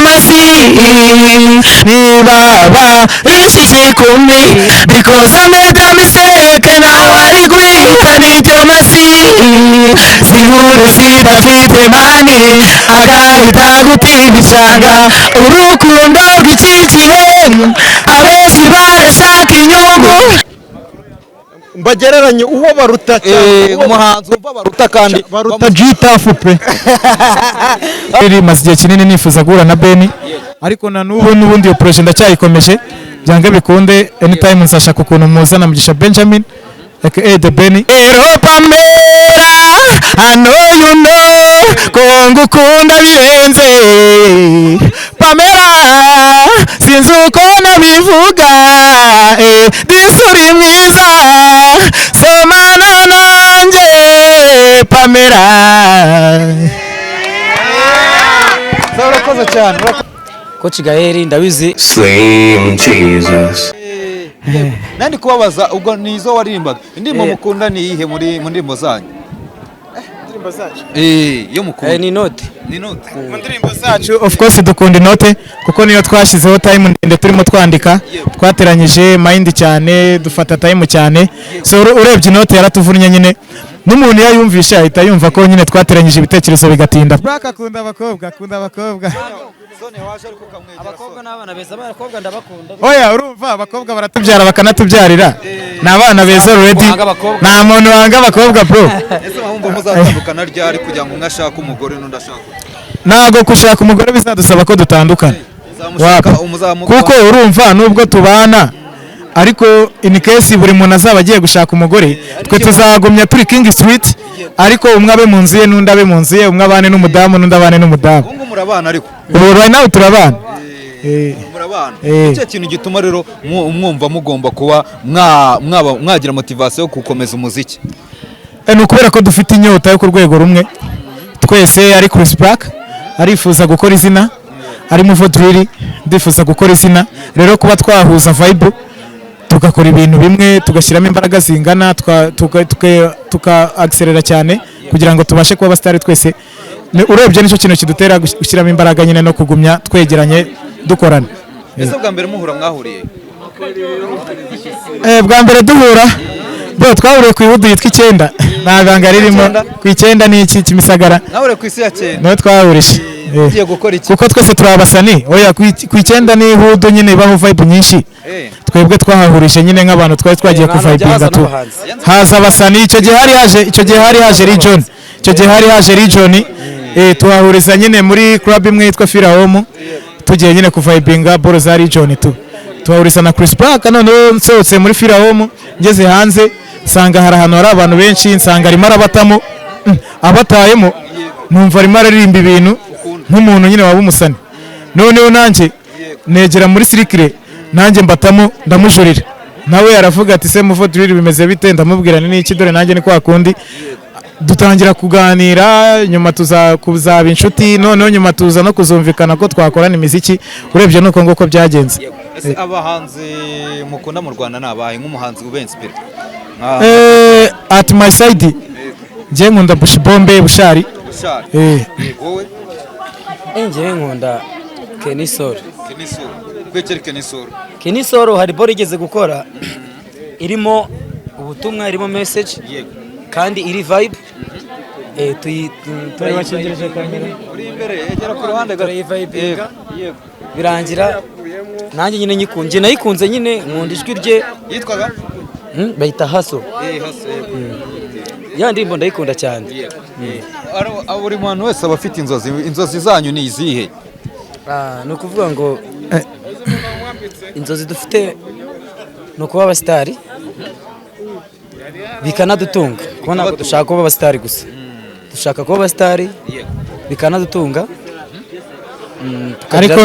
diplomacy. Nibaba, ishiji kumi, because I made a mistake and now I regret the diplomacy. Zihuru zidafite mani, agahita gutibishaga, urukundo rw'ikikihe, abenshi barashaka inyungu. Mbagereranye uwo baruta cyane umuhanzi umva baruta kandi baruta G-Tough pe iri maze igihe kinini nifuza guhura na Benny ariko na n'ubundi iyo projet ndacyayikomeje byange bikunde anytime nzashaka ukuntu muzana Mugisha Benjamin aka the Benny Pamela I know you know ko ngukunda birenze Pamela sinzi uko nabivuga disuri mwiza somana nanjye Pamela zarakoze cyane Coach Gael ndabizi Slim Jesus. nandi kubabaza ubwo nizo waririmbaga indimo mukunda ni ihe muri ndimo zanyu ndimbo zacu yo mukunda ni note mu ndirimbo zacu of course dukunda inote kuko niyo twashizeho time ndende turimo twandika twateranyije mind cyane dufata time cyane so urebye inote yaratuvunnye nyine n'umuntu yayumvisha ahita yumva ko nyine twateranyije ibitekerezo bigatinda Black akunda abakobwa Sone waje ariko kamwegera abakobwa n'abana beza abakobwa ndabakunda oya urumva abakobwa baratubyara bakanatubyarira ni abana beza already nta muntu wanga abakobwa bro ese bahumva muzatandukana ryari kugira ngo umwashaka umugore n'undi ashaka ntago gushaka umugore bizadusaba ko dutandukana kuko urumva nubwo tubana ariko in case buri muntu azaba agiye gushaka umugore twe tuzagumya turi King Street ariko umwe abe mu nzu ye n'undi abe mu nzu ye umwe abane n'umudamu n'undi abane n'umudamu ngo murabana ariko right now turabana murabana icyo kintu gituma rero mwumva mugomba kuba mwagira motivation yo gukomeza umuziki ni ukubera ko dufite inyota yo ku rwego rumwe twese ari Chris Black arifuza gukora izina ari Muvo Drill ndifuza gukora izina rero kuba twahuza vibe tugakora ibintu bimwe tugashyiramo imbaraga zingana tuka accelerate cyane kugira ngo tubashe kuba abastari twese urebye nicyo kintu kidutera gushyiramo imbaraga nyine no kugumya twegeranye dukorana ese bwa mbere muhura mwahuriye bwa mbere duhura bro twahuriye ku ihudu yitwa 9 nta ganga ririmo ku 9 ni iki Kimisagara nahure ku isi ya 9 no twahurishe ugiye gukora iki kuko twese turabasani oya ku 9 ni ihudu nyine baho vibe nyinshi twebwe twahahurishe nyine nk'abantu twari twagiye ku vibinga tu haza abasani icyo gihe hari haje region tuhahuriza nyine muri club imwe yitwa Fira Home tugiye nyine ku vibinga boro za region tu tuhahuriza na Chris Black none nsohotse muri Fira Home ngeze hanze nsanga hari ahantu hari abantu benshi nsanga arimo arabatamo abatayemo numva arimo aririmba ibintu nk'umuntu nyine waba umusani noneho nanjye negera muri circle nanjye mbatamo ndamujurira nawe aravuga ati se Muvo Drill bimeze bite ndamubwira ni iki dore nanjye ni kwa kundi dutangira kuganira nyuma kuzaba inshuti noneho nyuma tuza no kuzumvikana ko twakorana imiziki urebye nuko ngoko byagenze ese abahanzi mukunda mu Rwanda nabaye nk'umuhanzi ubenspire at my side nje nkunda Bush Bombe Bushari wowe njye nkunda Kenisoro kwekere Kenisoro hari bore igeze gukora irimo ubutumwa irimo message kandi iri vibe turayibashingirije kamera uri imbere egera ku ruhande vibe birangira nanjye nyine nyikunze nayikunze nyine nkunda ijwi rye yitwaga bayita Haso ya ndirimbo ndayikunda cyane buri muntu wese aba afite inzozi zanyu ni izihe ni ukuvuga ngo inzozi dufite ni ukuba abasitari bikanadutunga kubona ko dushaka kuba abasitari gusa dushaka kuba abasitari bikanadutunga ariko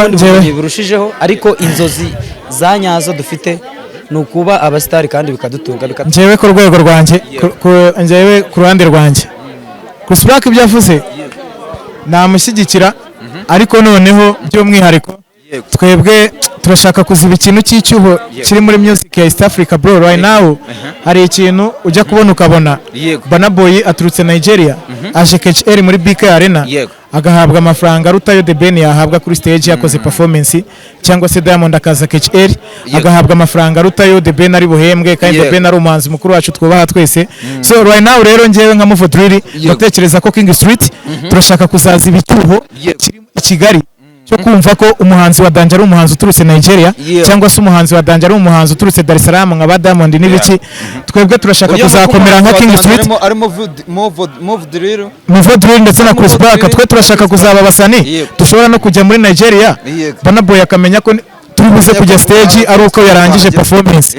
birushijeho ariko inzozi za nyazo dufite ni ukuba abasitari kandi bikadutunga njyewe ku rwego rwanjye njyewe ku ruhande rwanjye Chris Black ibyo avuze namushyigikira ariko noneho by'umwihariko twebwe turashaka kuziba ikintu cy'icyuho kiri muri music ya East Africa bro right now hari ikintu ujya kubona ukabona Burna Boy aturutse Nigeria aje KHL muri BK Arena agahabwa amafaranga arutayo The Ben yahabwa kuri stage yakoze performance, cyangwa se Diamond akaza KHL agahabwa amafaranga arutayo The Ben ari buhembwe, kandi The Ben ari umuhanzi mukuru wacu twubaha twese. So right now rero ngewe nka Mufo Drill ndatekereza ko King Street turashaka kuzaza ibicyuho i Kigali cyo kumva ko umuhanzi wa Danja ari umuhanzi uturutse Nigeria, cyangwa se umuhanzi wa Danja ari umuhanzi uturutse Dar es Salaam nka ba Diamond n'ibiki. Twebwe turashaka kuzakomera nka King Street, Move Drill ndetse na Chris Black. Twe turashaka kuzaba abasani dushobora no kujya muri Nigeria, Burna Boy akamenya ko turi buze kujya stage ari uko yarangije performance,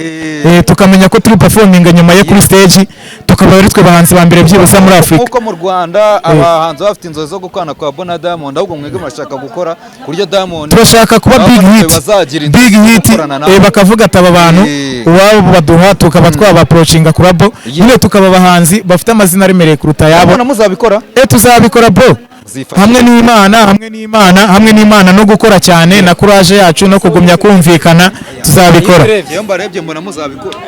tukamenya ko turi performing nyuma ye kuri stage, tukaba ari twe bahanzi ba mbere byibuze muri Afrika. Uko mu Rwanda abahanzi bafite inzozi zo gukwana kwa Bona Diamond, ahubwo mwege murashaka gukora kuryo Diamond turashaka kuba big hit, bakavuga ati aba bantu uwabo baduha tukaba twaba approachinga kurabo nyine, tukaba abahanzi bafite amazina aremereye kuruta yabo. Muzabikora tuzabikora bro, hamwe n'Imana no gukora cyane na courage yacu no kugumya kumvikana tuzabikora. Iyo mbarebye mbona muzabikora.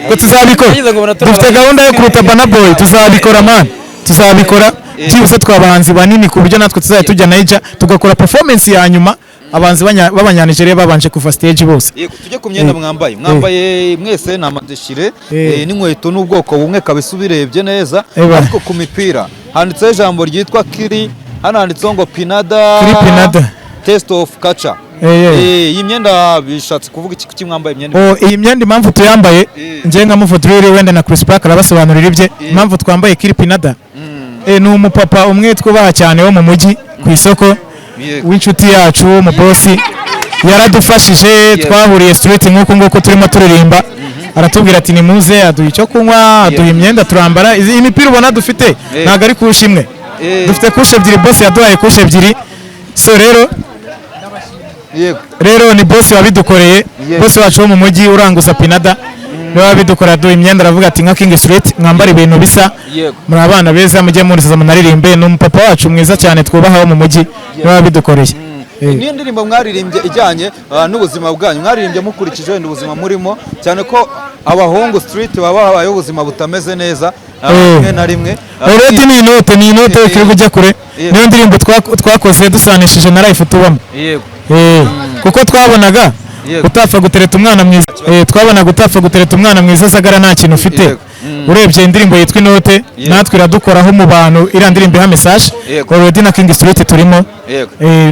Ko tuzabikora, dufite gahunda yo kuruta Burna Boy, tuzabikora man, tuzabikora byibuse twabahanzi banini ku buryo natwe tuzajya tujya Niger tugakora performance ya nyuma abanzi b'abanyanigeriya babanje kuva stage bose. Tujye ku myenda mwambaye mwese ni amadeshire n'inkweto n'ubwoko bumwe kabisa ubirebye neza, ariko ku mipira handitseho ijambo ryitwa Kiri, hano handitseho ngo Pinada Taste of Culture. Iyi myenda bishatse kuvuga iki mwambaye imyenda? Iyi myenda impamvu tuyambaye ngiye nka Mufo Drill wenda na Chris Black arabasobanurira ibye impamvu twambaye Kiri Pinada. Ni umupapa umwe twubaha cyane wo mu mujyi ku isoko w'inshuti yacu mu bosi, yaradufashije twahuriye street nk'uko turimo turirimba, aratubwira ati nimuze, aduha icyo kunywa, aduha imyenda turambara. Iyi mipira ubona dufite ntabwo ari kusha imwe, dufite kusha ebyiri, bosi yaduhaye kusha ebyiri. So rero ni bosi wabidukoreye, bosi wacu wo mu mujyi uranguza Pinada niwe wabidukora, aduha imyenda aravuga ati nka King Street mwambara ibintu bisa, muri abana beza mujye muriza munaririmbe. Ni umupapa wacu mwiza cyane twubaha wo mu mujyi niwe wabidukoreye. Niyo ndirimbo mwaririmbye ijyanye n'ubuzima bwanyu, mwaririmbye mukurikije ubuzima murimo, cyane ko abahungu Street baba babayeho ubuzima butameze neza rimwe na rimwe. Already ni inote turi kujya kure. Niyo ndirimbo twakoze dusanishije na life tubamo, kuko twabonaga utapfa gutereta umwana mwiza, twabonaga utapfa gutereta umwana mwiza Sagara nta kintu ufite. Urebye indirimbo yitwa Inote natwe iradukoraho mu bantu, iriya ndirimbo iha message. Already na King Street turimo,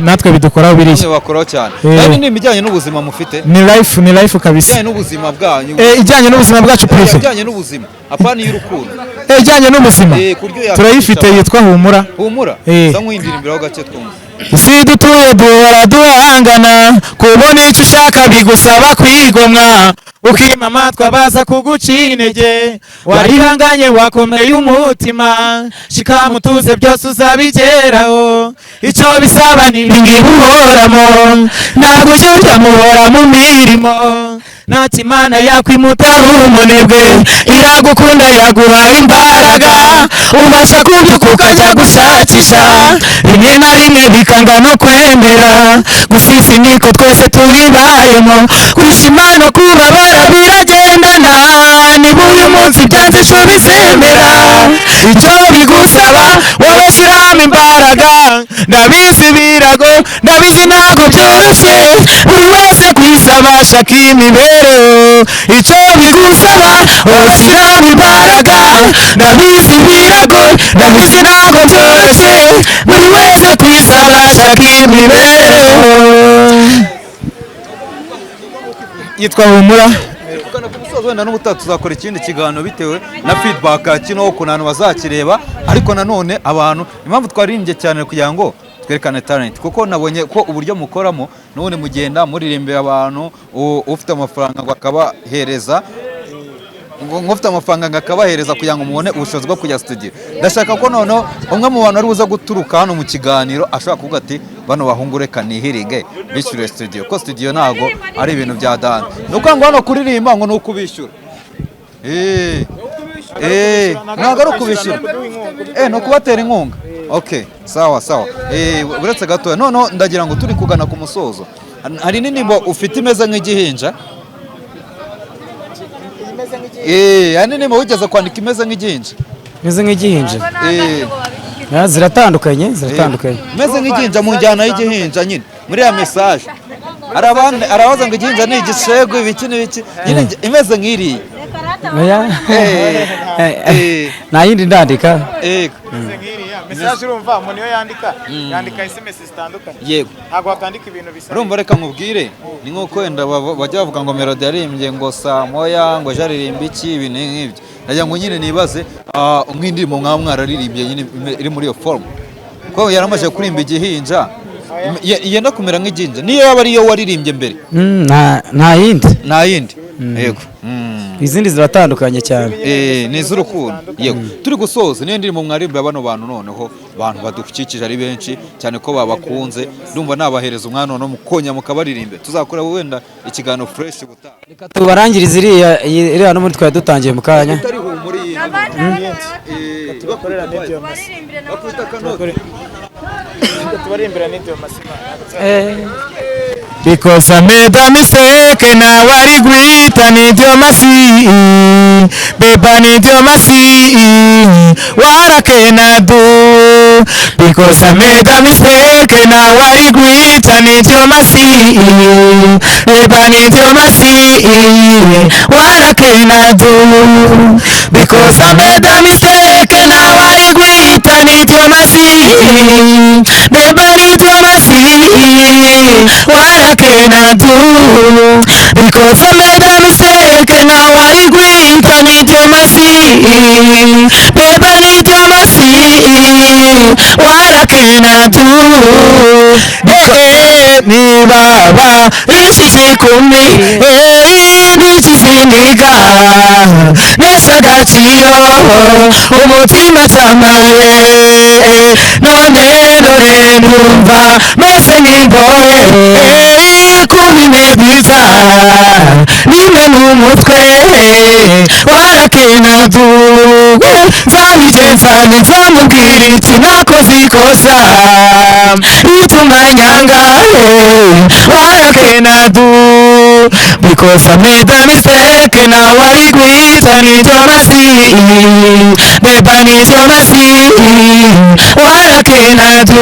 natwe bidukoraho biriya bakoraho cyane. Kandi ni ibijyanye n'ubuzima mufite, ni life kabisa, ijyanye n'ubuzima bwanyu, ijyanye n'ubuzima bwacu prive, ijyanye n'ubuzima apana y'urukundo, ijyanye n'ubuzima turayifite yitwa Humura. Za nk'uyindirimbiraho gace twumva. Isi dutuye duhora duhangana, kubona icyo ushaka bigusaba kwigomwa, ukima amatwi abaza kuguca intege, warihanganye wakomeye umutima, shika mutuze byose uzabigeraho, icyo bisaba ni ibingibi uhoramo, ntabwo ujya muhora mu mirimo, ntacyo Imana yakwimutaho umunebwe, iragukunda yaguhaye imbaraga, ubasha kubyuka ukajya gushakisha, rimwe na rimwe bikanga no kwemera, gusa isi niko twese tubibayemo, kwishima no kubabara biragendana, niba uyu munsi byanze ejo bizemera, icyo bigusaba wowe shyiramo imbaraga, ndabizi birago, ndabizi ntabwo byoroshye, buri wese kwisaba ashaka imibereho, icyo bigusaba wowe shyiramo imbaraga, ndabizi birago, ndabizi ntabwo byoroshye, buri wese kwisaba ashaka imibereho. Yitwa Humura. Wenda n'ubutaha tuzakora ikindi kiganiro bitewe na feedback kino ku bantu bazakireba, ariko nanone abantu impamvu twaririmbye cyane kugira ngo twerekane talent, kuko nabonye ko uburyo mukoramo none mugenda muririmbira abantu, ufite amafaranga ngo akabahereza ufite amafaranga akabahereza kugira ngo mubone ubushobozi bwo kujya studio. Ndashaka ko noneho umwe mu bantu ari buza guturuka hano mu kiganiro ashobora kuvuga ati bano bahungu reka nihirige bishyure studio, ko studio ntago ari ibintu bya dance, nuko ngo hano kuririmba ngo nuko ubishyura. Ntago ari ukubishyura, ni ukubatera inkunga. Okay, sawa uretse gatoya noneho ndagira ngo turi kugana ku musozo, hari n'indirimbo ufite imeze nk'igihinja. Yani nimo wigeze kwandika imeze nk'igihinja? Imeze nk'igihinja? ziratandukanye meze nk'igihinja mu njyana y'igihinja nyine muri ya message arabaza ngo igihinja ni igishego ibiki n'ibiki nyine imeze nk'iriya nta yindi ndandika message urumva umuntu iyo yandika SMS zitandukanye yego ntabwo wakandika ibintu bisa urumva reka nkubwire ni nk'uko wenda bajya bavuga ngo melody yaririmbye ngo saa moya ngo jaririmba iki ibintu nk'ibyo nagira ngo nyine nibaze nk'indirimbo mwaba mwararirimbye nyine iri muri iyo form ko yaramaze kurimba igihinja yenda kumera nk'igihinja niyo yaba ariyo waririmbye mbere nta yindi yego izindi ziratandukanye cyane ni iz'urukundo yego turi gusoza niyo ndirimbo mwaririmba bano bantu noneho abantu badukikije ari benshi cyane ko babakunze ndumva nabahereza umwana noneho mukonya mukabaririmbe tuzakora wenda ikiganiro fresh gutaha reka tubarangirize iriya no muri twari dutangiye mu kanya Because I made a mistake and now I regret. I need your mercy, babe. I need your mercy. What can I do? Because I made a mistake and now I regret. I need your mercy, babe. I need your mercy. What can I do? Because I made a mistake and now I regret. I need your mercy, babe. I need your mercy. What can I do? Because I made a mistake and now I regret. I need your mercy, babe. I need your mercy. What can I do? Ni baba ishyize kumi n'ikiziniga nesa agaciro umutima cyamaye none numva meze nk'imbohe kubimebita nimwe n'umutwe warakenadu nzabigenza nzamubwira iti nakoze ikosa itunganyanga warakenadu because I made a mistake and now I regret. I need your mercy, babe. I need your mercy. What can I do?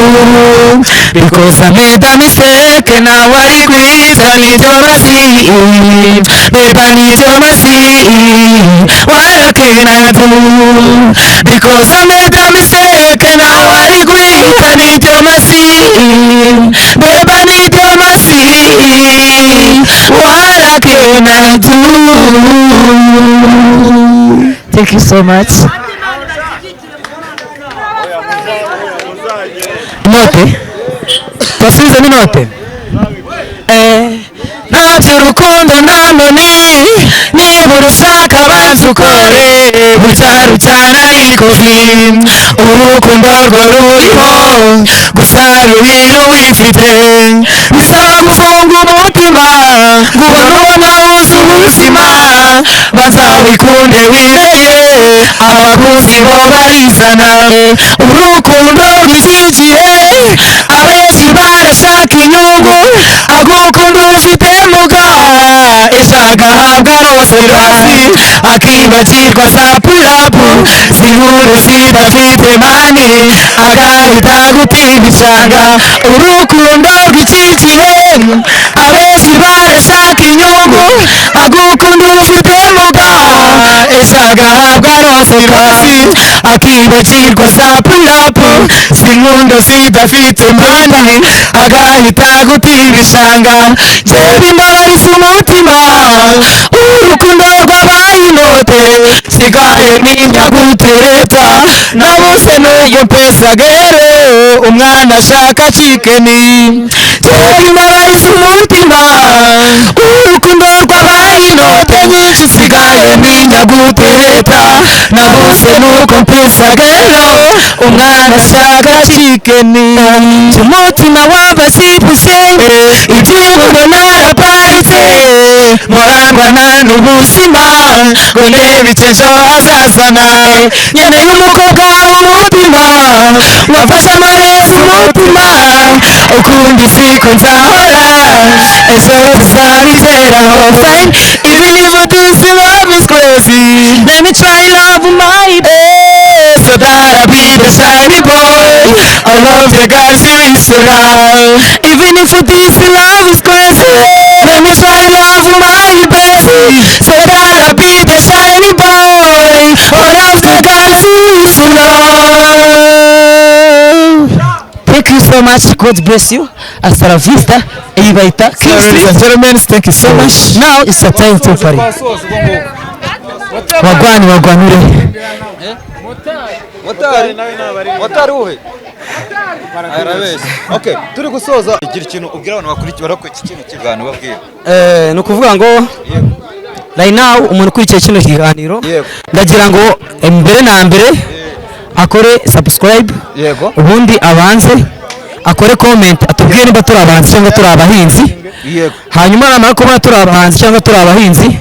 Because I made a mistake and now I regret. I need your mercy, babe. I need your mercy. What can I do? Because I made a mistake and now I regret. I need your mercy, babe. I need your mercy. What can I do? Thank you so much. Note. Twasize ni note. Urukundo nta nkoni nibura ushaka banza ukore butaru cyane ikofi urukundo rwo ruriho gusa rubiri wifite bisaba gufunga umutima ngubona ubona wuzuye ubuzima bazawikunde wireye abakunzi bo barizana urukundo rw'iki gihe abenshi barashaka inyungu agukunda ufite muga ishagahabwa rose rwasi akibagirwa za purapu zihuru zidafite mani agahita gutinya ishanga urukundo rw'iki gihe abenshi barashaka inyungu agukunda ufite muga ishagahabwa rose rwasi akibagirwa za purapu zihuru zidafite mani agahita gutinya ishanga jewe imbabarisa umutima urukundo rwabaye inote sigaye ninya gutereta nabuse n'uyu pesagere umwana ashaka cikeni jewe imbabarisa umutima urukundo rwabaye inote nyinshi sigaye ninya gutereta nabuse n'uko pesagere umwana ashaka cikeni umutima w'abasipuse iby'inkundo naraparitse murangwana n'ubuzima ngo ndebe icyo ejo hazaza nawe nkeneye umukobwa w'umutima wafashe amaresi umutima ukundi siko nzahora ejo tuzabigeraho fine even if this love is crazy let me try love my best so that I'll be the shiny boy I love the guys who is so loud. Even if this love is crazy, let me try love my best. So that I'll be the shiny boy. One of the guys who is so loud. Thank you so much. God bless you. Hasta la vista. Ibaita. Ladies and gentlemen, thank you so much. Now it's a time to party. Wagwanure. Motari uhe arabeshya. Okay, turi gusoza igira ikintu ubwira abantu bakurikira ko iki kintu kiganiro babwira. No kuvuga ngo right now umuntu ukurikiye kino kiganiro ndagira ngo mbere na mbere akore subscribe, Yego. ubundi abanze akore comment atubwire niba turi abahanzi cyangwa turi abahinzi. Yego. Hanyuma namara kuba turi abahanzi cyangwa turi abahinzi,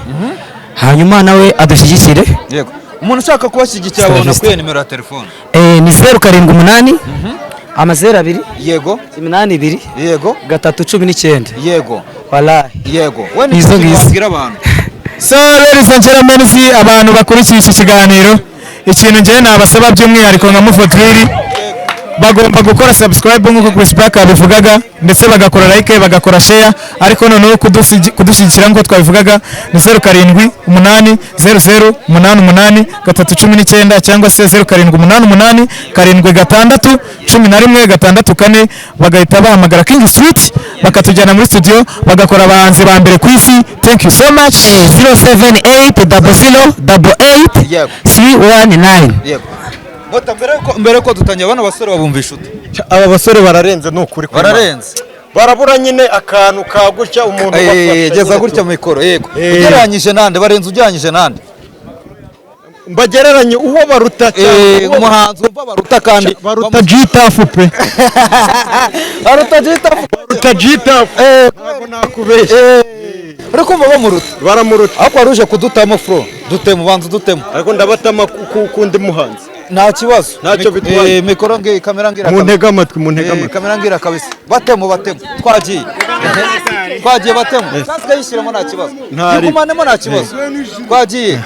hanyuma nawe adushyigikire. Yego. Umuntu ushaka kubashyigikira abona kuri nimero ya telefone. Ni 078 amazero 2 Yego. 82 Yego. 319. Yego. Wallahi. Yego. We Izo ngizo. nibwira abantu. So ladies and gentlemen, si abantu bakurikiye iki kiganiro, ikintu njye nabasaba by'umwihariko nka Mufotriri bagomba gukora subscribe nk'uko Chris Black abivugaga, ndetse bagakora like, bagakora share, ariko noneho kudushyigikira nk'uko twabivugaga ni 07880088 cyangwa se 0788761164 bagahita bahamagara King Street bakatujyana muri studio bagakora abahanzi ba mbere ku isi. Thank you so much. 0780088C19. Yego. Bota mbere ko dutangira bana basore babumvisha ute? Aba basore bararenze n'ukuri Bararenze. barabura nyine akantu kagutya umuntu bafasha Geza gutya mu mikoro. Yego. Ugereranyije nande barenze ujyanyije nande? Mbagereranye uwo baruta cyane Umuhanzi umva baruta kandi baruta G-Tough pe baruta G-Tough. baruta G-Tough ntabwo nakubeshya Uri kumva bamuruta? baramuruta Ako waruje kudutamo fro. Dutemo banza dutemo. ariko ndabatama kundi muhanzi Nta kibazo. Ntacyo bitwaye. Mikoro nge kamera ngira mu ntega amatwi mu ntega amatwi kamera ngira kabisa. Batemo. Twagiye. Twagiye batemo. Cyangwa yishiramo nta kibazo. Yukumanemo nta kibazo. Twagiye.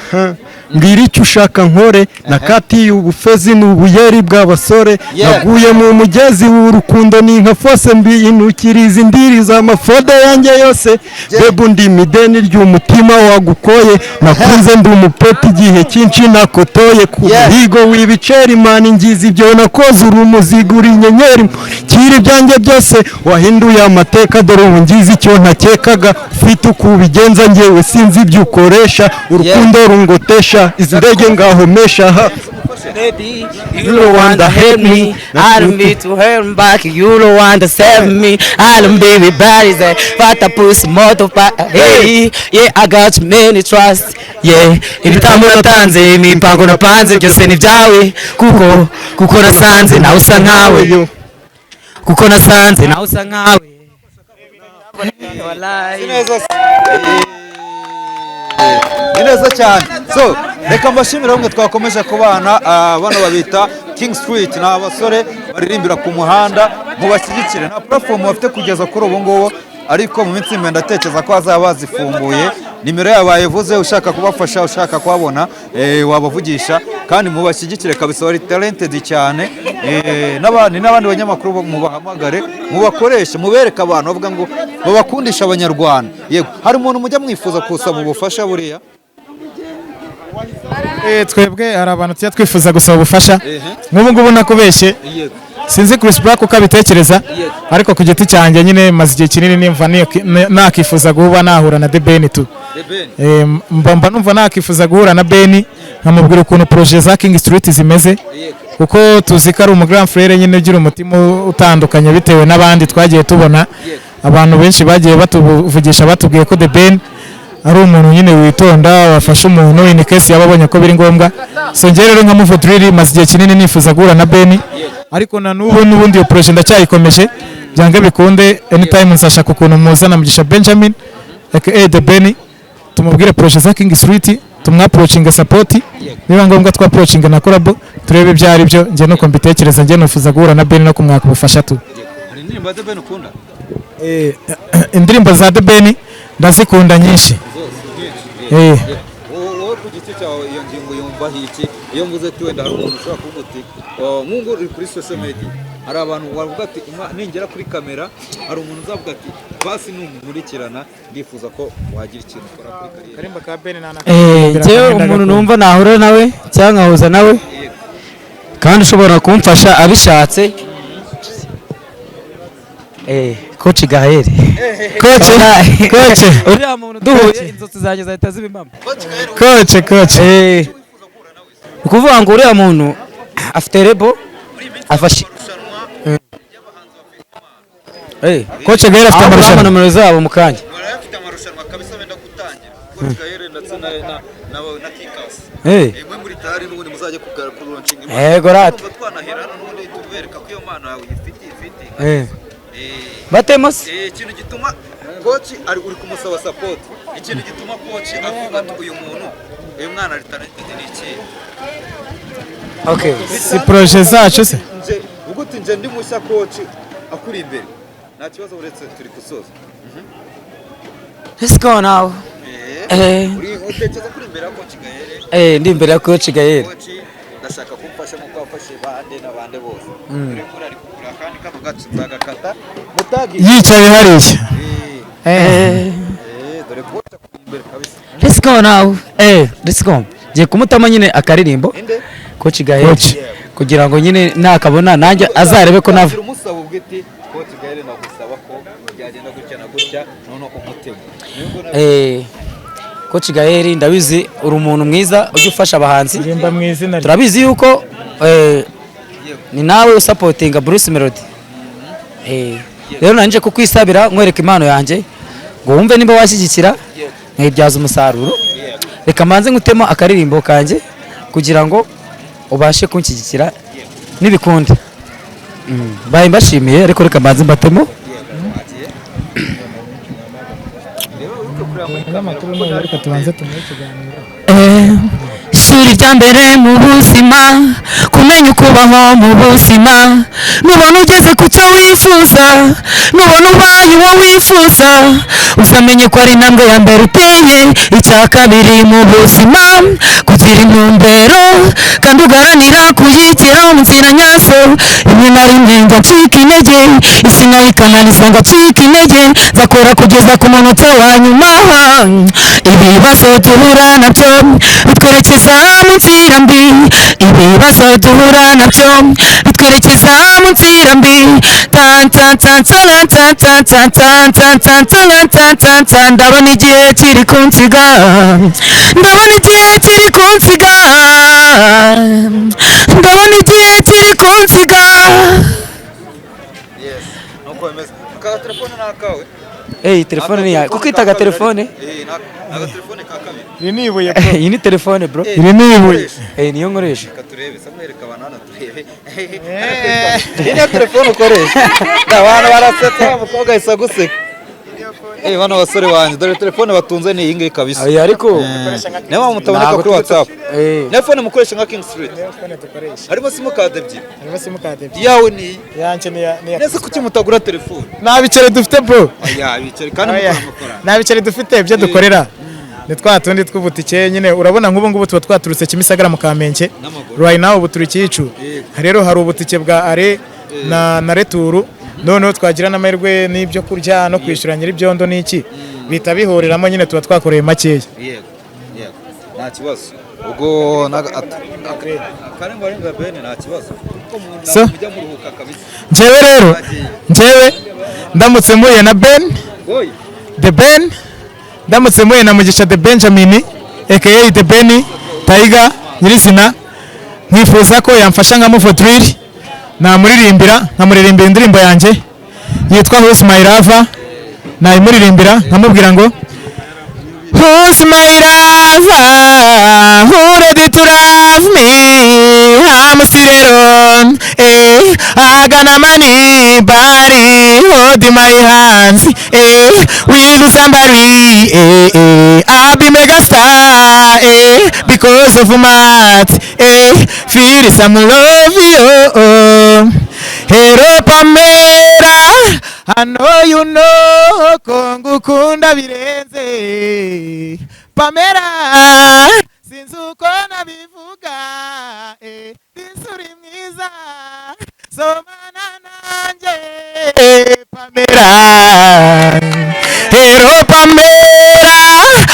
mbwira icyo ushaka nkore nakatiye ubufezi n'ubuyeri bw'abasore naguye mu mugezi w'urukundo ni nka fose mbiyinukiriza indiri z'amafode yanjye yose bebu ndi mideni ry'umutima wagukoye nakunze ndi umupeti igihe cyinshi nakotoye ku muhigo w'ibiceri mani ngize ibyo nakoze uri umuzigo uri inyenyeri kiri ibyanjye byose wahinduye amateka dore ubu ngize icyo ntakekaga ufite uko ubigenza njyewe sinzi ibyo ukoresha urukundo rungotesha izi ndege ngahomesha Baby, you don't want to hate me. I don't need to hurt him back. You don't want to save me. I don't be with bodies that fat pussy motherfucker. Hey, yeah, I got you many trust. Yeah, ibitambo natanze imipango napanze byose ni byawe kuko nasanze nawe usa nkawe kuko nasanze nawe usa nkawe wallahi neza cyane. So reka mbashimire bamwe twakomeje kubana bano babita King Street na abasore baririmbira ku muhanda mubashyigikire na platform bafite kugeza kuri ubu ngubu, ariko mu minsi mbere ndatekereza ko bazaba bazifunguye. Nimero yabo bayivuze, ushaka kubafasha ushaka kubabona wabavugisha kandi mubashyigikire kabisa, bari talented cyane. N'abandi banyamakuru mubahamagare mubakoreshe mubereka abantu bavuga ngo babakundisha abanyarwanda. Yego, hari umuntu mujya mwifuza kusaba ubufasha buriya? Twebwe hari abantu tujya twifuza gusaba ubufasha. Nk'ubu ngubu nakubeshye sinzi Chris Black uko abitekereza, ariko ku giti cyanjye nyine maze igihe kinini nimva nakifuza guhuba nahura na The Ben tu. Mba numva nakifuza guhura na Ben nkamubwira ukuntu projet za King Street zimeze, kuko tuzi ko ari umugrand frère nyine ugira umutima utandukanye bitewe n'abandi twagiye tubona. Abantu benshi bagiye batuvugisha batubwiye ko The Ben ari umuntu nyine witonda wafasha umuntu in case yababonye ko biri ngombwa. So njye rero nka Mufotriri maze igihe kinini nifuza guhura na Ben, ariko na n'ubu n'ubundi iyo projet ndacyayikomeje byange bikunde. Anytime nsashaka ukuntu muzana Mugisha Benjamin aka The Ben tumubwire projet za King Street, tumwaproachinga support, niba ngombwa twaproachinga na collab turebe byari byo. Njye nuko mbitekereza, njye nifuza guhura na Ben no kumwaka ubufasha tu. Hari indirimbo za The Ben ukunda? Indirimbo za The Ben ndazikunda nyinshi. Wowe ku giti cyawe iyo ngingo yumva hiki iyo mvuze ati wenda hari umuntu ushobora kuvuga uti nk'ubu uri kuri social media hari abantu bavuga ati ningera kuri kamera hari umuntu uzavuga ati basi numurikirana ndifuza ko wagira ikintu ukora kuri kariyeri. Karimba ka Ben nana njyewe umuntu numva nahura nawe cyangwa nkahuza nawe kandi ushobora kumfasha abishatse Coach Gael coach uriya muntu duhuye inzozi zanjye zahita ziba impamo. coach ukuvuga ngo uriya muntu afite rebo afashe coach Gael afite amarushanwa nomero zabo mu kanya Barafite amarushanwa kabisa benda gutangira. Coach Gael ndetse na Kikas. Mwe muri tayari n'ubundi muzajya kugara ku launching. Yego rati. Twanahera n'ubundi tubereka ko iyo mana yawe ifite. Batemos Ikintu gituma coach uri kumusaba support. Ikintu gituma coach avuga ati uyu muntu uyu mwana ari talented ni iki? Okay. si projet zacu se Ubwo nje ndi mushya coach akuri imbere. Nta kibazo uretse turi gusoza. Let's go now. Uri utekereza kuri imbere ya coach Gael? Ndi imbere ya Coach Gael. Coach ndashaka kumfasha nkuko wafashe bande n'abande bose. Uri kuri ari kugura kandi kano gace nzagakata. Mutagi yicaye hariya dore coach akuri imbere kabisa. Let's go now. Let's go. Giye kumutama nyine akaririmbo. Coach Gael kugira ngo nyine nakabona nanjye azarebe ko nava. Umusaba ubwite Coach Gael nagusaba ko byagenda gutya na gutya none umutego. Coach Gael ndabizi uri umuntu mwiza ujye ufasha abahanzi. Rimba mu izina Turabizi yuko ni nawe usapotinga Bruce Melody. Rero nanje kukwisabira nkwereka impano yanjye ngo wumve nimba washyigikira nkibyaza umusaruro. Reka manze ngutemo akaririmbo kanjye kugira ngo ubashe kunshyigikira n'ibikundi. Baye mbashimiye ariko reka manze mbatemo. Ishuri rya mbere mu buzima kumenya ukubaho mu buzima nubona ugeze ku cyo wifuza nubona ubaye uwo wifuza uzamenye ko ari intambwe ya mbere uteye icya kabiri mu buzima kugira intumbero kandi ugaharanira kuyigeraho mu nzira nyazo rimwe na rimwe ngacika intege isi nayo ikananiza ngacika intege nzakora kugeza ku munota wa nyuma ibibazo duhura nabyo bitwerekeza mu nzira mbi ibibazo duhura nabyo bitwerekeza mu nzira mbi ndabona igihe kiri kunsiga ndabona igihe kiri kunsiga ndabona igihe kiri kunsiga. Yes. Nuko bimeze. Aka telefone nakawe. Telefone ni yawe kuko itaga telefone. Naga telefone ka kabiri. iri ni ibuye Iyi ni telefone bro. iri ni ibuye Niyo nkoresha. Reka turebe samwereka abantu hano turebe. Iyi ni telefone ukoresha. Abantu barasetsa umukobwa isa guseka. Bano basore wanjye dore telefone batunze ni iyi ngiyi kabisa. Ariko niba mutaboneka kuri WhatsApp. Telefone mukoresha nka King Street. Harimo simukadi ebyiri. Yawe ni yanjye ni nese kuki mutagura telefone? nta biceri dufite bro Biceri kandi mukora amafaranga. nta biceri dufite ibyo dukorera ni twa tundi tw'ubutike nyine urabona nk'ubu ngubu tuba twaturutse Kimisagara mu Kamenge right now ubu turi Cyicu rero hari ubutike bwa are na returu noneho twagira n'amahirwe n'ibyo kurya no kwishyura nyir'ibyondo n'iki bita bihoreramo nyine tuba twakoreye makeya. Nta kibazo ubwo Karimba Renga Ben nta kibazo so njyewe rero ndamutse mpuye na Ben The Ben ndamutse mpuye na Mugisha The Benjamin aka The Ben Tiger nyirizina nkifuza ko yamfasha nkamufotwiri namuririmbira nkamuririmbira indirimbo yanjye yitwa Who's My Lover nayimuririmbira nkamubwira ngo Who's my lover? Who ready to love me? I'm still alone. I got no money, body holding my hands. With somebody, I'll be mega star. Because of Matt, feel some love, you. Hello, Pamela. I know you know kongukunda birenze Pamela sinzi uko nabivuga isuri mwiza somana Pamela, hello Pamela,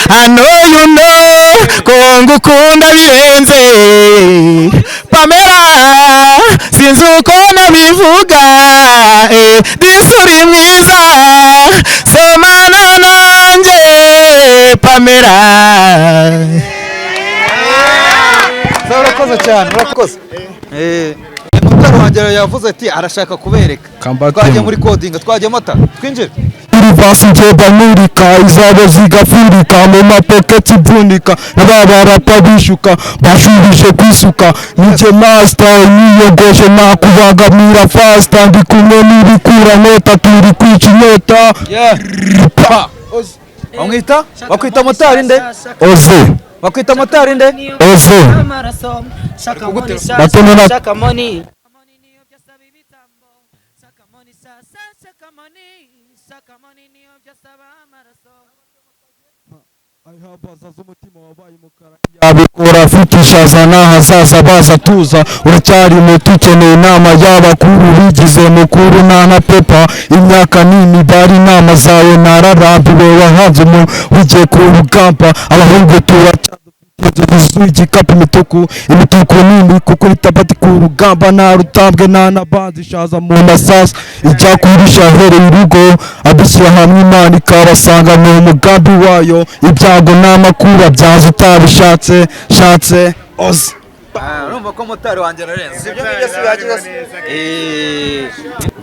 I know you know ko ngukunda birenze. Pamela, sinzi uko nabivuga, disuri mwiza, somana nanjye Pamela. Urakoze cyane, urakoze. Mutara wanjye yavuze ati arashaka kubereka. Twagiye muri coding, twagiye mata. Twinjire. Irivasi ngenda murika izabo zigafurika mu mapoketi ivunika n'abarapa bishuka bashubije kwisuka nije master niyogoje nakubangamira fasta ndi kumwe n'ibikura nota turi kwica inyota. Bamwita? Bakwita motari nde? Oze Bakwita motari nde? Oze batonera abikora afite ishaza n'ahazaza baza tuza uracyari muto ukeneye inama y'abakuru bigize mukuru na pepa imyaka n'imibare inama zawe nararambiwe wahanze mu ugiye ku rugamba abahungu turacyadufite igikapu imituku nini kuko ritabati ku rugamba nta rutambwe nta nabanzi ishaza mu masasa ijya kurisha hereye urugo abishyira hamwe imana ikabasanga mu mugambi wayo ibyago n'amakuru abyaza utabishatse Oze. Urumva ko motari wanjye ararenze. Sibyo ngibyo si byakize.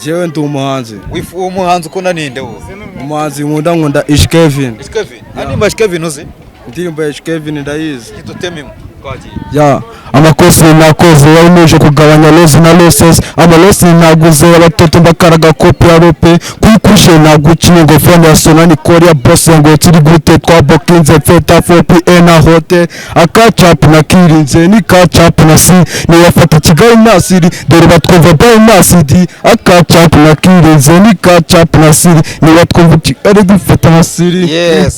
Jewe ndi umuhanzi. Uwo muhanzi ukunda ninde wo? Umuhanzi nkunda Ish Kevin. Ish Kevin. Animba Ish Kevin uzi? Indirimbo ya Ish Kevin ndayizi. Kituteme twagiye. Ya amakosi nakoze wari muje kugabanya loss na losses amalosi naguze abatoto mbakaraga kopi ya rope kukushe naguciye ngo phone ya Sonani Korea boss ngo tiri gute twabokinze feta 4pm na hotel akacap na kirinze ni kacap na si ni yafata Kigali nasiri dore batwumva by nasidi akacap na kirinze ni kacap na siri ni batwumva Kigali gufata nasiri. Yes.